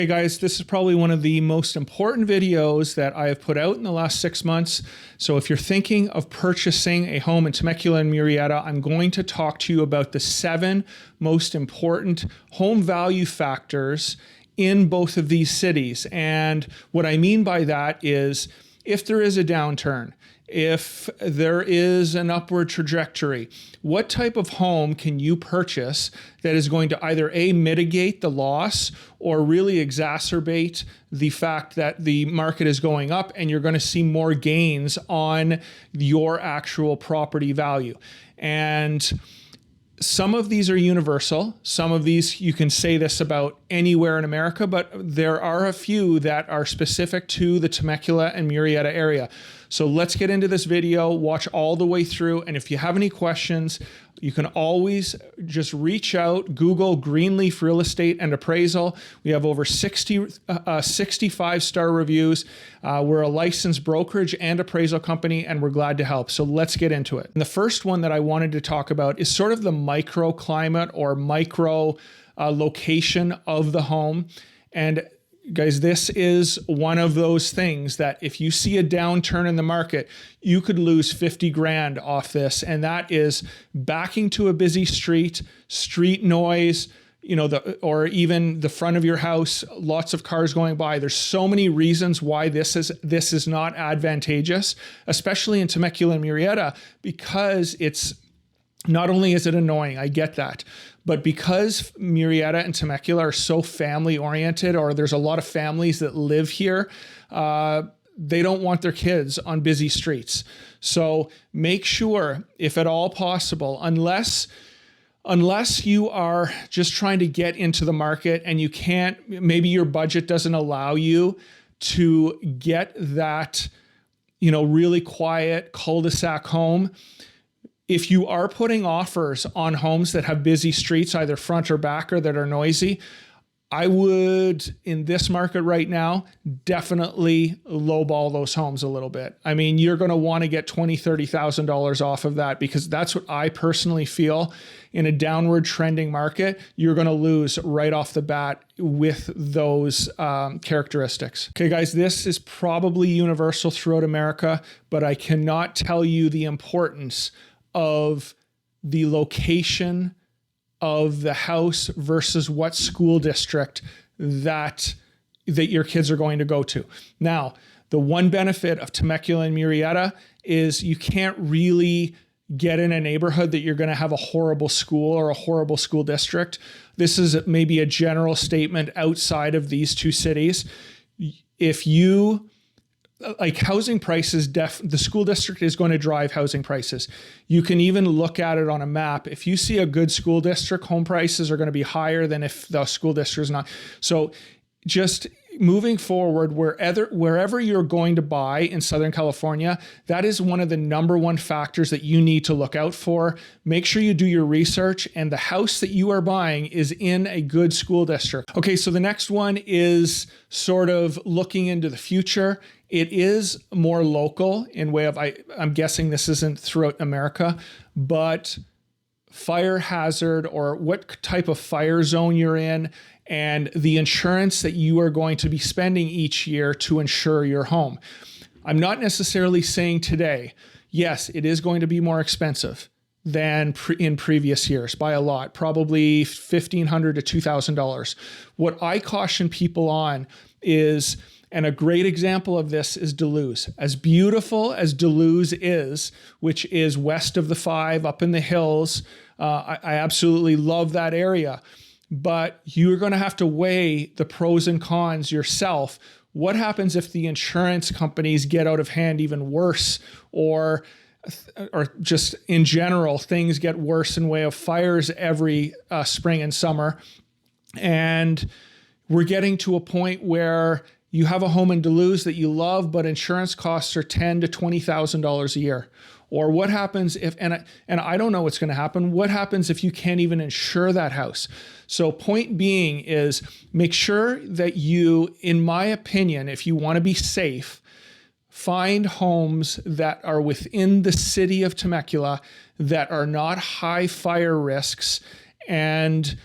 Hey guys, this is probably one of the most important videos that I have put out in the last 6 months. So if you're thinking of purchasing a home in Temecula and Murrieta, I'm going to talk to you about the 7 most important home value factors in both of these cities. And what I mean by that is if there is a downturn, if there is an upward trajectory, what type of home can you purchase that is going to either A, mitigate the loss or really exacerbate the fact that the market is going up and you're going to see more gains on your actual property value? And some of these are universal. Some of these, you can say this about anywhere in America, but there are a few that are specific to the Temecula and Murrieta area. So let's get into this video, watch all the way through. And if you have any questions, you can always just reach out, Google Greenleaf Real Estate and Appraisal. We have over 65-star reviews. We're a licensed brokerage and appraisal company, and we're glad to help. So let's get into it. And the first one that I wanted to talk about is sort of the microclimate or micro location of the home. And guys, this is one of those things that if you see a downturn in the market, you could lose 50 grand off this. And that is backing to a busy street noise, or even the front of your house, lots of cars going by. There's so many reasons why this is not advantageous, especially in Temecula and Murrieta, because it's not only is it annoying, I get that, but because Murrieta and Temecula are so family oriented, or there's a lot of families that live here, they don't want their kids on busy streets. So make sure, if at all possible, unless you are just trying to get into the market and you can't, maybe your budget doesn't allow you to get that, really quiet cul-de-sac home. If you are putting offers on homes that have busy streets, either front or back, or that are noisy, I would, in this market right now, definitely lowball those homes a little bit. I mean, you're going to want to get $20,000, $30,000 off of that, because that's what I personally feel in a downward trending market, you're going to lose right off the bat with those characteristics. Okay, guys, this is probably universal throughout America, but I cannot tell you the importance of the location of the house versus what school district that your kids are going to go to. Now, the one benefit of Temecula and Murrieta is you can't really get in a neighborhood that you're going to have a horrible school or a horrible school district. This is maybe a general statement outside of these two cities. If you housing prices, the school district is going to drive housing prices. You can even look at it on a map. If you see a good school district, home prices are going to be higher than if the school district is not. So just moving forward, wherever you're going to buy in Southern California, that is one of the number one factors that you need to look out for. Make sure you do your research, and the house that you are buying is in a good school district. Okay, so the next one is sort of looking into the future. It is more local in way of, I'm guessing this isn't throughout America, but fire hazard or what type of fire zone you're in, and the insurance that you are going to be spending each year to insure your home. I'm not necessarily saying today, yes, it is going to be more expensive than in previous years by a lot, probably $1,500 to $2,000. What I caution people on is, and a great example of this is Duluth. As beautiful as Duluth is, which is west of the 5 up in the hills, I absolutely love that area. But you're going to have to weigh the pros and cons yourself. What happens if the insurance companies get out of hand even worse, or just in general, things get worse in way of fires every spring and summer? And we're getting to a point where you have a home in Duluth that you love, but insurance costs are $10,000 to $20,000 a year. Or what happens if, and I don't know what's going to happen, what happens if you can't even insure that house? So point being is, make sure that you, in my opinion, if you want to be safe, find homes that are within the city of Temecula that are not high fire risks, and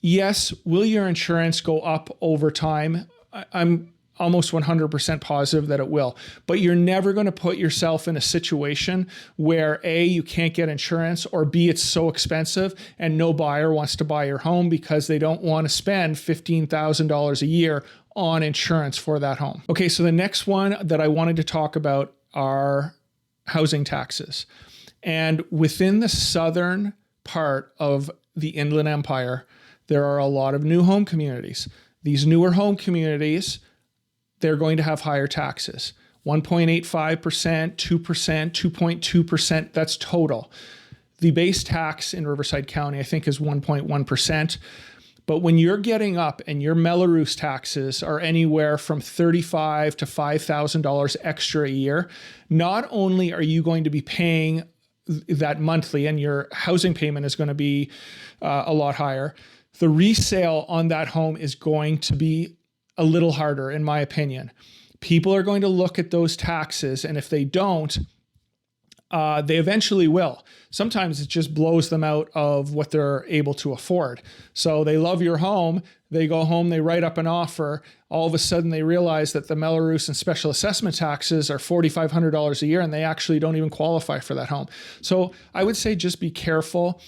Yes, will your insurance go up over time? I'm almost 100% positive that it will, but you're never going to put yourself in a situation where A, you can't get insurance, or B, it's so expensive and no buyer wants to buy your home because they don't want to spend $15,000 a year on insurance for that home. Okay, so the next one that I wanted to talk about are housing taxes. And within the southern part of the Inland Empire, there are a lot of new home communities. These newer home communities, they're going to have higher taxes. 1.85%, 2%, 2.2%, that's total. The base tax in Riverside County, I think, is 1.1%. But when you're getting up and your Mello-Roos taxes are anywhere from $35,000 to $5,000 extra a year, not only are you going to be paying that monthly and your housing payment is going to be a lot higher, the resale on that home is going to be a little harder, in my opinion. People are going to look at those taxes, and if they don't, they eventually will. Sometimes it just blows them out of what they're able to afford. So they love your home, they go home, they write up an offer. All of a sudden they realize that the Mello-Roos and special assessment taxes are $4,500 a year and they actually don't even qualify for that home. So I would say just be careful.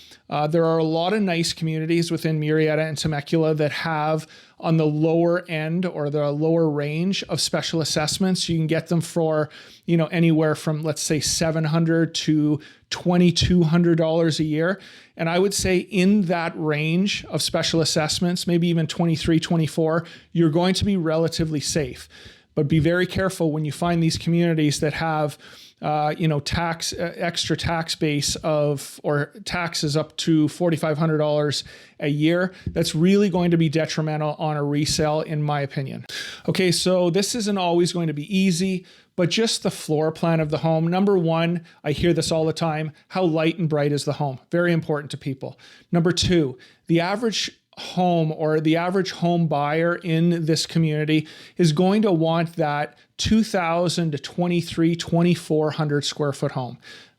There are a lot of nice communities within Murrieta and Temecula that have on the lower end or the lower range of special assessments. You can get them for, anywhere from, let's say, $700 to $2,200 a year. And I would say in that range of special assessments, maybe even 23, 24, you're going to be relatively safe. But be very careful when you find these communities that have extra tax base or taxes up to $4,500 a year. That's really going to be detrimental on a resale, in my opinion. Okay, so this isn't always going to be easy, but just the floor plan of the home. Number one, I hear this all the time. How light and bright is the home? Very important to people. Number two, the average home or the average home buyer in this community is going to want that 2,000 to 2,400 square foot home.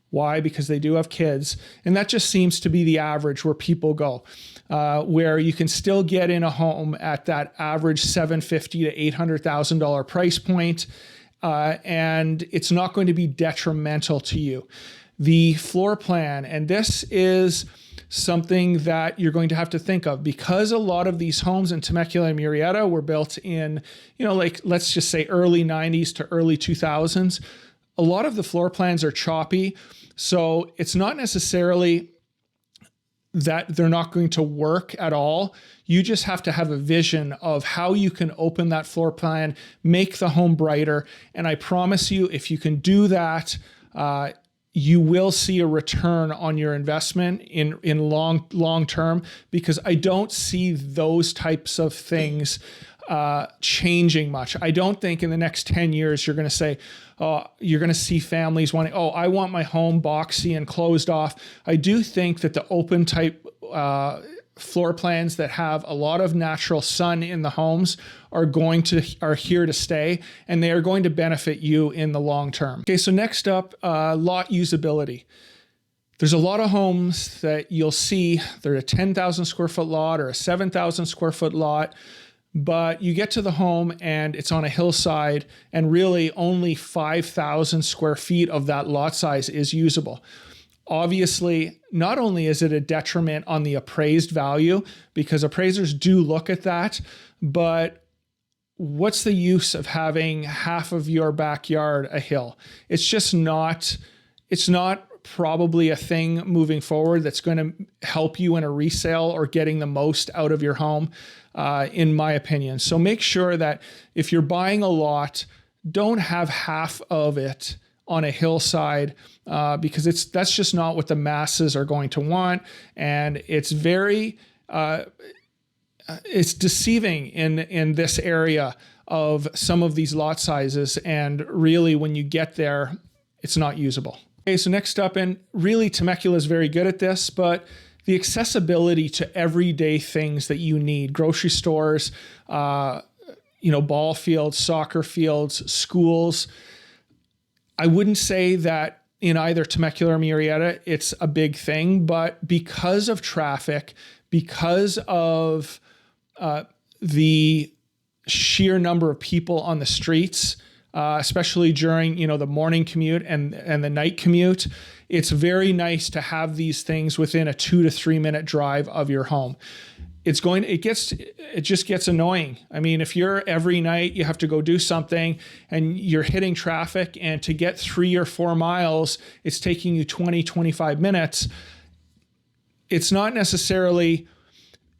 Why? Because they do have kids. And that just seems to be the average where people go, where you can still get in a home at that average $750,000 to $800,000 price point. And it's not going to be detrimental to you. The floor plan, and this is something that you're going to have to think of, because a lot of these homes in Temecula and Murrieta were built in, let's just say early 90s to early 2000s. A lot of the floor plans are choppy. So it's not necessarily that they're not going to work at all. You just have to have a vision of how you can open that floor plan, make the home brighter. And I promise you, if you can do that, you will see a return on your investment in long term, because I don't see those types of things changing much. I don't think in the next 10 years you're going to say, you're going to see families wanting, I want my home boxy and closed off. I do think that the open type floor plans that have a lot of natural sun in the homes are here to stay, and they are going to benefit you in the long term. Okay, so next up, lot usability. There's a lot of homes that you'll see, they're a 10,000 square foot lot or a 7,000 square foot lot, but you get to the home and it's on a hillside, and really only 5,000 square feet of that lot size is usable. Obviously, not only is it a detriment on the appraised value, because appraisers do look at that, but what's the use of having half of your backyard a hill? It's not probably a thing moving forward that's going to help you in a resale or getting the most out of your home, in my opinion. So make sure that if you're buying a lot, don't have half of it on a hillside, because that's just not what the masses are going to want. And it's it's deceiving in this area of some of these lot sizes. And really, when you get there, it's not usable. Okay, so next up, and really Temecula is very good at this, but the accessibility to everyday things that you need, grocery stores, ball fields, soccer fields, schools. I wouldn't say that in either Temecula or Murrieta it's a big thing, but because of traffic, because of the sheer number of people on the streets, especially during, the morning commute and the night commute. It's very nice to have these things within a 2 to 3 minute drive of your home. It just gets annoying. I mean, if you're every night, you have to go do something and you're hitting traffic, and to get 3 or 4 miles, it's taking you 20, 25 minutes. It's not necessarily,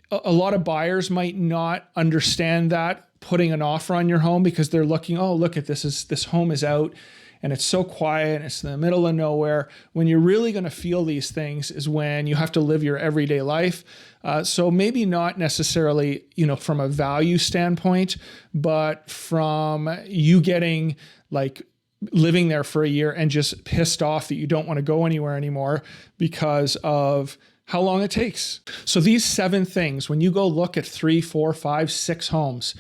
a lot of buyers might not understand that, putting an offer on your home, because they're looking, oh, look at this home is out and it's so quiet and it's in the middle of nowhere. When you're really going to feel these things is when you have to live your everyday life. So maybe not necessarily, from a value standpoint, but from you getting living there for a year and just pissed off that you don't want to go anywhere anymore because of how long it takes. So these 7 things, when you go look at 3, 4, 5, 6 homes,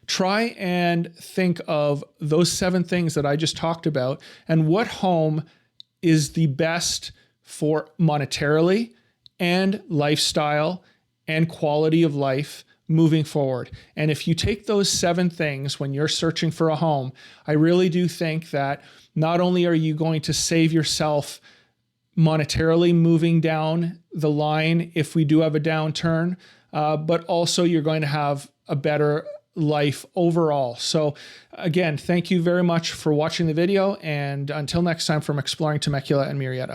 try and think of those 7 things that I just talked about, and what home is the best for monetarily and lifestyle and quality of life moving forward. And if you take those 7 things when you're searching for a home, I really do think that not only are you going to save yourself monetarily moving down the line if we do have a downturn, but also you're going to have a better life overall. So again, thank you very much for watching the video, and until next time, from Exploring Temecula and Murrieta.